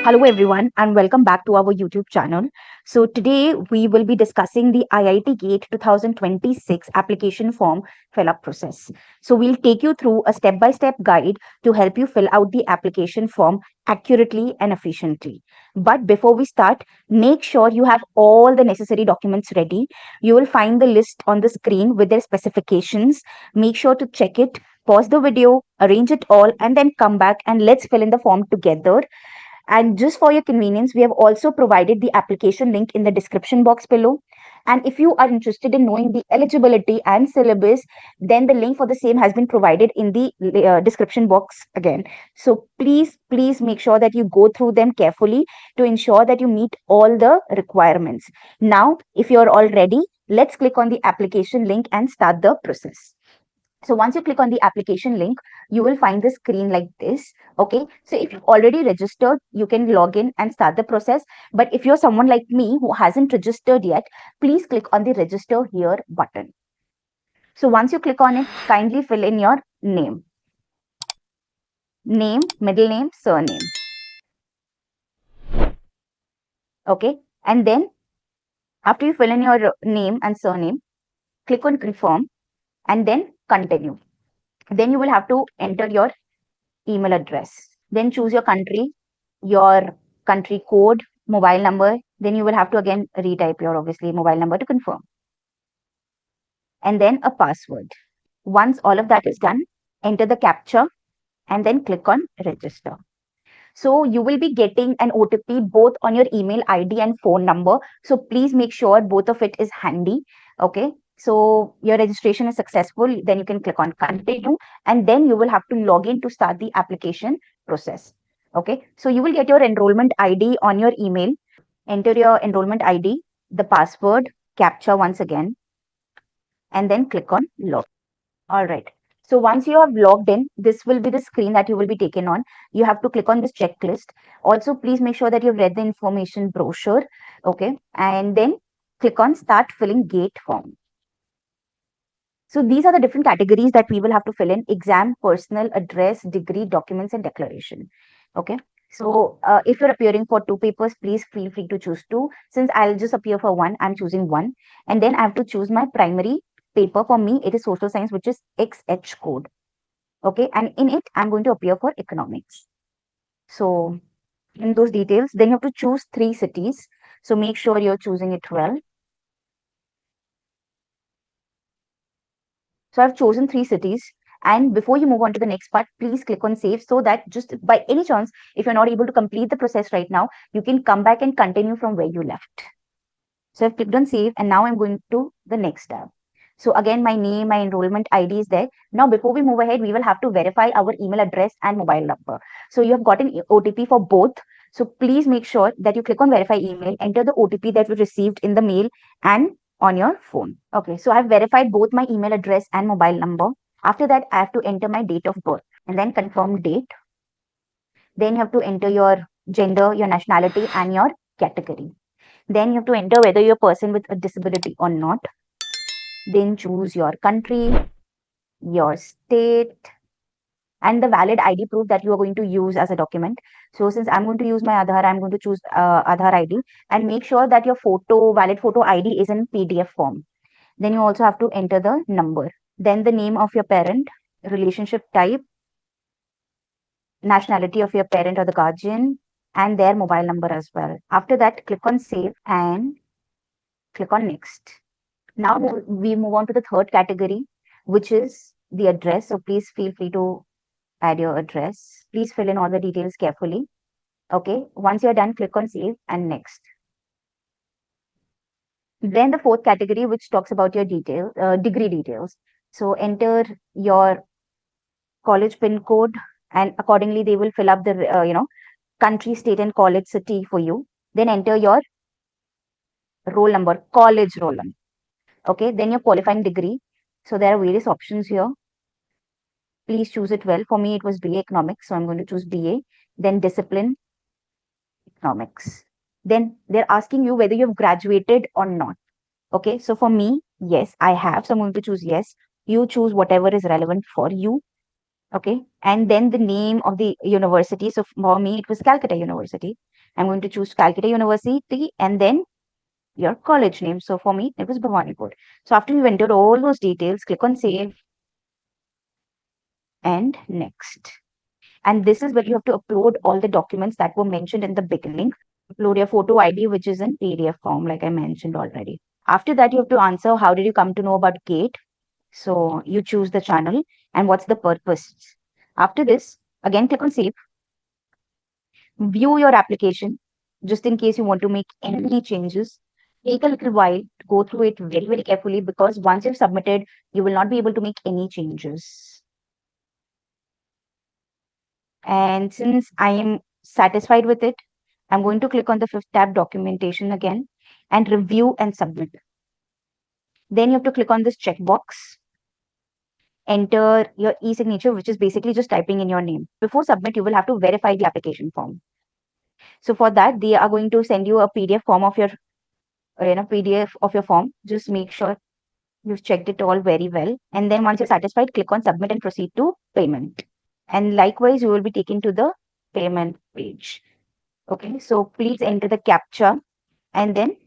Hello everyone and welcome back to our YouTube channel. So today we will be discussing the IIT GATE 2026 application form fill up process. So we'll take you through a step-by-step guide to help you fill out the application form accurately and efficiently. But before we start, make sure you have all the necessary documents ready. You will find the list on the screen with their specifications. Make sure to check it, pause the video, arrange it all, and then come back and let's fill in the form together. And just for your convenience, we have also provided the application link in the description box below. And if you are interested in knowing the eligibility and syllabus, then the link for the same has been provided in the description box again. So please make sure that you go through them carefully to ensure that you meet all the requirements. Now, if you're all ready, let's click on the application link and start the process. So once you click on the application link, you will find the screen like this. Okay. So if you've already registered, you can log in and start the process. But if you're someone like me who hasn't registered yet, please click on the register here button. So once you click on it, kindly fill in your name, middle name, surname. Okay. And then after you fill in your name and surname, click on confirm and then continue. Then you will have to enter your email address. Then choose your country code, mobile number. Then you will have to again retype your obviously mobile number to confirm. And then a password. Once all of that is done, enter the captcha and then click on register. So you will be getting an OTP both on your email ID and phone number. So please make sure both of it is handy. Okay. So your registration is successful. Then you can click on continue and then you will have to log in to start the application process. Okay. So you will get your enrollment ID on your email. Enter your enrollment ID, the password, captcha once again, and then click on log. All right. So once you have logged in, this will be the screen that you will be taken on. You have to click on this checklist. Also, please make sure that you've read the information brochure. Okay. And then click on start filling gate form. So these are the different categories that we will have to fill in: exam, personal, address, degree, documents, and declaration. Okay. So if you're appearing for two papers, please feel free to choose two. Since I'll just appear for one, I'm choosing one. And then I have to choose my primary paper. For me, it is social science, which is XH code. Okay. And in it, I'm going to appear for economics. So in those details, then you have to choose three cities. So make sure you're choosing it well. So I've chosen three cities. And before you move on to the next part, please click on save so that just by any chance, if you're not able to complete the process right now, you can come back and continue from where you left. So I've clicked on save and now I'm going to the next tab. So again, my name, my enrollment ID is there. Now, before we move ahead, we will have to verify our email address and mobile number. So you have got an OTP for both. So please make sure that you click on verify email, enter the OTP that we received in the mail and on your phone. Okay, so I've verified both my email address and mobile number. After that, I have to enter my date of birth and then confirm date. Then you have to enter your gender, your nationality, and your category. Then you have to enter whether you're a person with a disability or not. Then choose your country, your state, and the valid ID proof that you are going to use as a document. So since I'm going to use my Aadhaar, I'm going to choose Aadhaar ID and make sure that your valid photo ID is in PDF form. Then you also have to enter the number. Then the name of your parent, relationship type, nationality of your parent or the guardian, and their mobile number as well. After that, click on save and click on next. Now we move on to the third category, which is the address. So please feel free to add your address. Please fill in all the details carefully. Okay. Once you're done, click on save and next. Then the fourth category, which talks about your degree details. So enter your college pin code and accordingly they will fill up the, country, state and college city for you. Then enter your roll number, college roll number. Okay. Then your qualifying degree. So there are various options here. Please choose it well. For me, it was BA Economics, so I'm going to choose BA. Then discipline, Economics. Then they're asking you whether you've graduated or not. Okay, so for me, yes, I have. So I'm going to choose yes. You choose whatever is relevant for you. Okay, and then the name of the university. So for me, it was Calcutta University. I'm going to choose Calcutta University, and then your college name. So for me, it was Bhawanipur. So after you entered all those details, click on save and next. And this is where you have to upload all the documents that were mentioned in the beginning. Upload your photo ID, which is in PDF form, like I mentioned already. After that, you have to answer how did you come to know about GATE? So you choose the channel and what's the purpose. After this, again, click on save. View your application just in case you want to make any changes. Take a little while to go through it very, very carefully because once you've submitted, you will not be able to make any changes. And since I am satisfied with it, I'm going to click on the fifth tab, documentation again, and review and submit. Then you have to click on this checkbox, enter your e-signature, which is basically just typing in your name. Before submit, you will have to verify the application form. So for that, they are going to send you a PDF form of your, PDF of your form. Just make sure you've checked it all very well. And then once you're satisfied, click on submit and proceed to payment. And likewise, you will be taken to the payment page. Okay, so please enter the captcha and then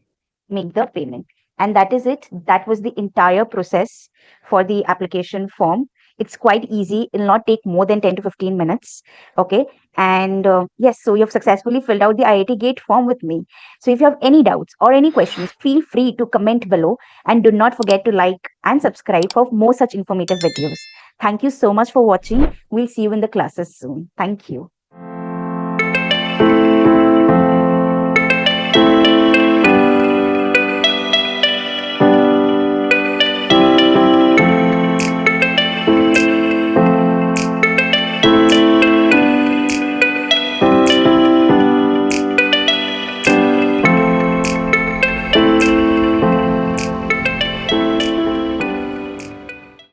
make the payment. And that is it. That was the entire process for the application form. It's quite easy. It'll not take more than 10 to 15 minutes. Okay. And yes, so you've successfully filled out the IIT GATE form with me. So if you have any doubts or any questions, feel free to comment below and do not forget to like and subscribe for more such informative videos. Thank you so much for watching. We'll see you in the classes soon. Thank you.